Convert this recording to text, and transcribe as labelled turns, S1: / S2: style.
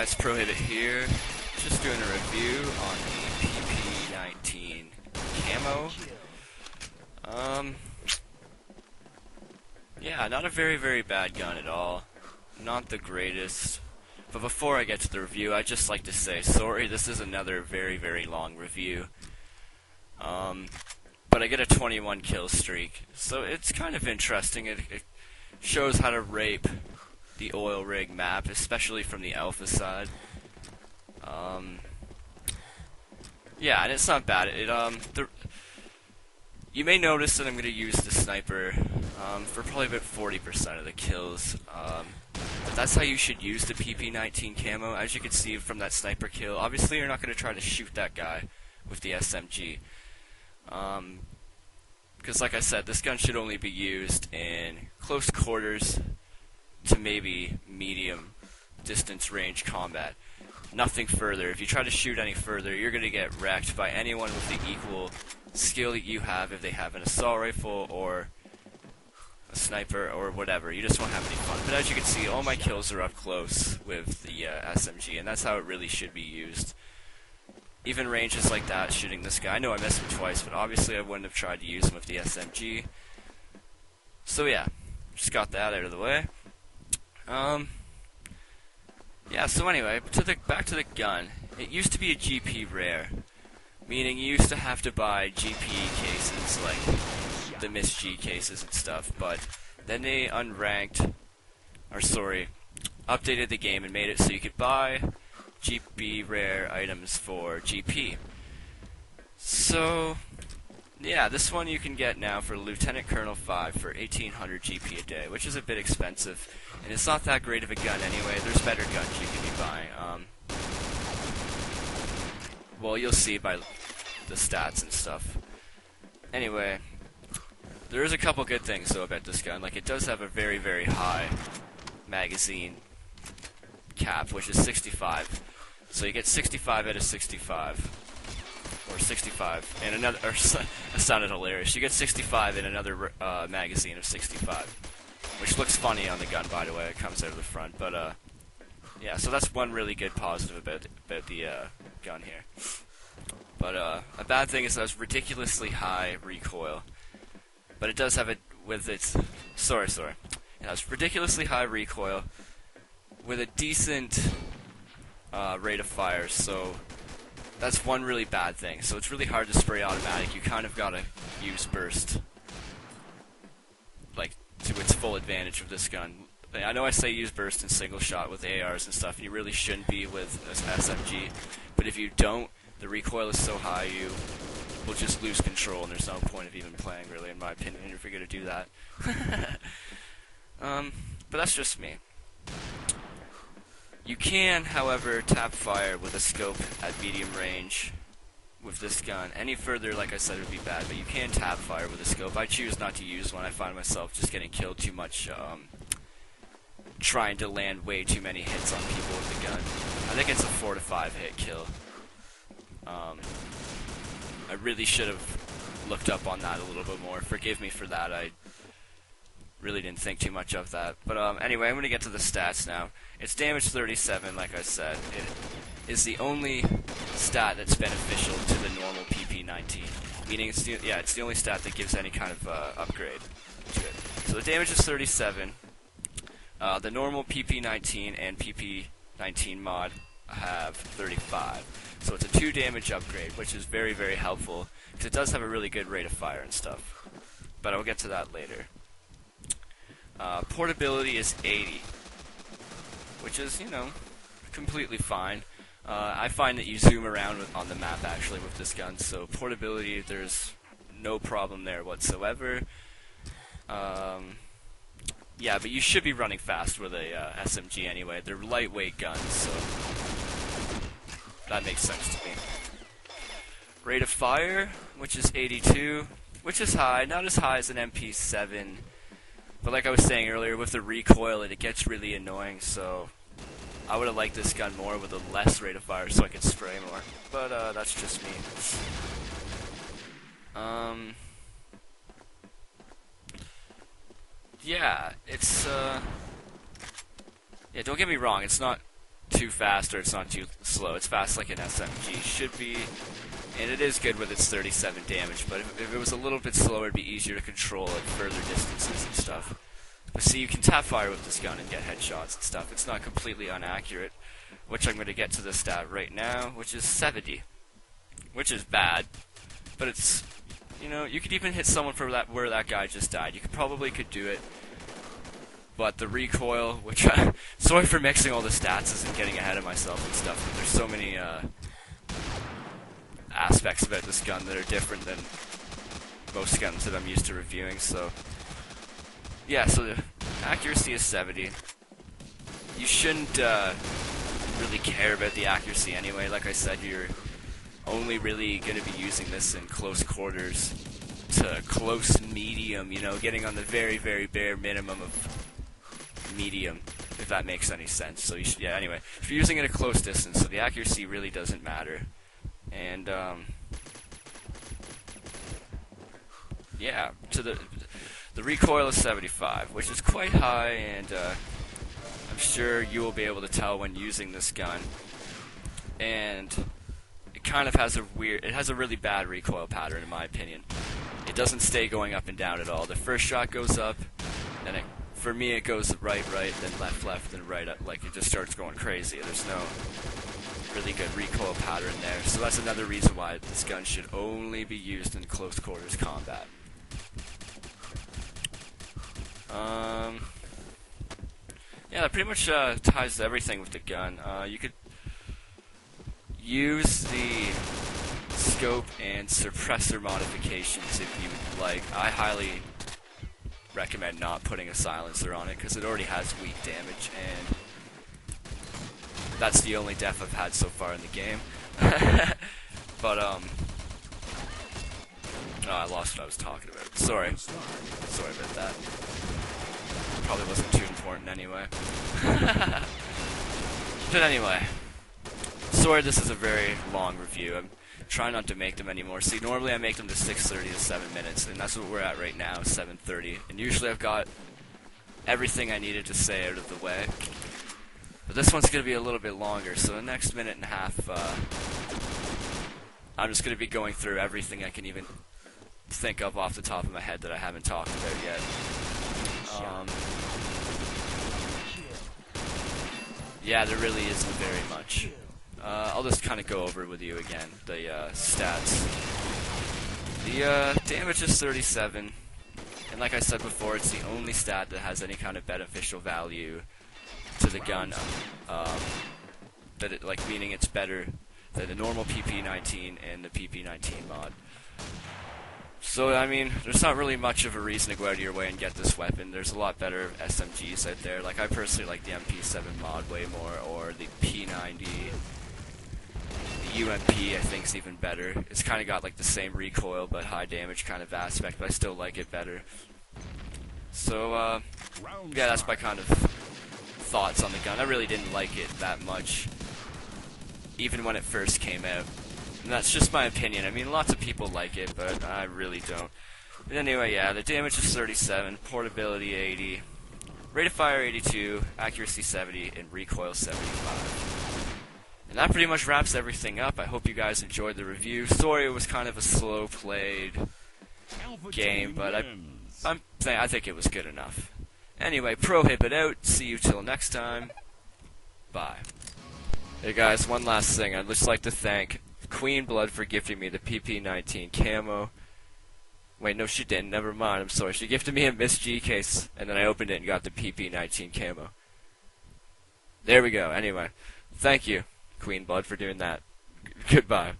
S1: guys, Pr0hibit here, just doing a review on the PP-19 Camo. Yeah, not a very bad gun at all, not the greatest, but before I get to the review, I'd just like to say, sorry, this is another very long review, but I get a 21 kill streak, so it's kind of interesting. It shows how to rape the oil rig map, especially from the alpha side. Yeah, and it's not bad. You may notice that I'm going to use the sniper for probably about 40% of the kills. But that's how you should use the PP-19 Camo. As you can see from that sniper kill, obviously you're not going to try to shoot that guy with the SMG. Because like I said, this gun should only be used in close quarters to maybe medium distance range combat. Nothing further. If you try to shoot any further, you're going to get wrecked by anyone with the equal skill that you have, if they have an assault rifle or a sniper or whatever. You just won't have any fun. But as you can see, all my kills are up close with the SMG, and that's how it really should be used. Even ranges like that, shooting this guy. I know I missed him twice, but obviously I wouldn't have tried to use him with the SMG. So yeah, just got that out of the way. Yeah, so anyway, back to the gun. It used to be a GP rare, meaning you used to have to buy GP cases, like the Miss G cases and stuff, but then they updated the game and made it so you could buy GP rare items for GP. So, yeah, this one you can get now for Lieutenant Colonel 5 for 1800 GP a day, which is a bit expensive, and it's not that great of a gun anyway. There's better guns you can be buying. Well, you'll see by the stats and stuff. Anyway, there is a couple good things though about this gun. Like, it does have a very high magazine cap, which is 65. So you get 65 out of 65. Or 65 and another, or that sounded hilarious. You get 65 in another magazine of 65, which looks funny on the gun, by the way. It comes out of the front, but yeah. So that's one really good positive about the gun here. But a bad thing is that it's ridiculously high recoil. But it does have it with its it has ridiculously high recoil with a decent rate of fire. So that's one really bad thing. So it's really hard to spray automatic. You kind of gotta use burst, like, to its full advantage with this gun. I know I say use burst in single shot with ARs and stuff, and you really shouldn't be with this SMG. But if you don't, the recoil is so high you will just lose control, and there's no point of even playing, really, in my opinion, if you're gonna do that. But that's just me. You can, however, tap fire with a scope at medium range with this gun. Any further, like I said, would be bad, but you can tap fire with a scope. I choose not to use one. I find myself just getting killed too much, trying to land way too many hits on people with the gun. I think it's a 4 to 5 hit kill. I really should have looked up on that a little bit more. Forgive me for that. I really didn't think too much of that. But anyway, I'm going to get to the stats now. It's damage 37, like I said. It is the only stat that's beneficial to the normal PP-19. Meaning it's the only stat that gives any kind of upgrade to it. So the damage is 37. The normal PP-19 and PP-19 mod have 35. So it's a 2 damage upgrade, which is very helpful, because it does have a really good rate of fire and stuff. But I'll get to that later. Portability is 80, which is, you know, completely fine. I find that you zoom around on the map, actually, with this gun, so portability, there's no problem there whatsoever. Yeah, but you should be running fast with a SMG anyway. They're lightweight guns, so that makes sense to me. Rate of fire, which is 82, which is high, not as high as an MP7. But like I was saying earlier, with the recoil, it gets really annoying, so I would have liked this gun more with a less rate of fire so I could spray more. But that's just me. Yeah, it's yeah, don't get me wrong, it's not too fast or it's not too slow. It's fast like an SMG should be, and it is good with its 37 damage, but if it was a little bit slower, it'd be easier to control at further distances and stuff. But see, you can tap fire with this gun and get headshots and stuff. It's not completely inaccurate, which I'm going to get to the stat right now, which is 70. Which is bad, but it's, you know, you could even hit someone for that where that guy just died. You probably could do it, but the recoil, which sorry for mixing all the stats and getting ahead of myself and stuff, but there's so many aspects about this gun that are different than most guns that I'm used to reviewing, so yeah, so the accuracy is 70. You shouldn't really care about the accuracy anyway. Like I said, you're only really going to be using this in close quarters to close medium, you know, getting on the very, very bare minimum of medium, if that makes any sense. So you should, yeah, anyway, if you're using it at close distance, so the accuracy really doesn't matter. And yeah, to the recoil is 75, which is quite high, and I'm sure you will be able to tell when using this gun. And it kind of has a really bad recoil pattern in my opinion. It doesn't stay going up and down at all. The first shot goes up, and for me it goes right, then left, then right, like it just starts going crazy. There's no really good recoil pattern there. So that's another reason why this gun should only be used in close quarters combat. Yeah, that pretty much ties everything with the gun. You could use the scope and suppressor modifications if you would like. I highly recommend not putting a silencer on it because it already has weak damage, and that's the only death I've had so far in the game. But oh, I lost what I was talking about. Sorry about that. Probably wasn't too important anyway. But anyway, sorry this is a very long review. I'm trying not to make them anymore. See, normally I make them to 6:30 to 7 minutes, and that's what we're at right now, 7:30. And usually I've got everything I needed to say out of the way. But this one's going to be a little bit longer, so the next minute and a half, I'm just going to be going through everything I can even think of off the top of my head that I haven't talked about yet. Yeah, there really isn't very much. I'll just kind of go over with you again, the stats. The damage is 37, and like I said before, it's the only stat that has any kind of beneficial value to the gun, meaning it's better than the normal PP-19 and the PP-19 mod. So, I mean, there's not really much of a reason to go out of your way and get this weapon. There's a lot better SMGs out there. Like, I personally like the MP7 mod way more, or the P90. The UMP, I think, is even better. It's kind of got, like, the same recoil but high damage kind of aspect, but I still like it better. So, yeah, that's my kind of thoughts on the gun. I really didn't like it that much, even when it first came out. And that's just my opinion. I mean, lots of people like it, but I really don't. But anyway, yeah, the damage is 37, portability 80, rate of fire 82, accuracy 70, and recoil 75. And that pretty much wraps everything up. I hope you guys enjoyed the review. Sorry it was kind of a slow-played game, but I think it was good enough. Anyway, Pr0hibit out. See you till next time. Bye. Hey guys, one last thing. I'd just like to thank Queen Blood for gifting me the PP-19 Camo. Wait, no she didn't. Never mind. I'm sorry. She gifted me a Miss G case, and then I opened it and got the PP-19 Camo. There we go. Anyway, thank you, Queen Blood, for doing that. Goodbye.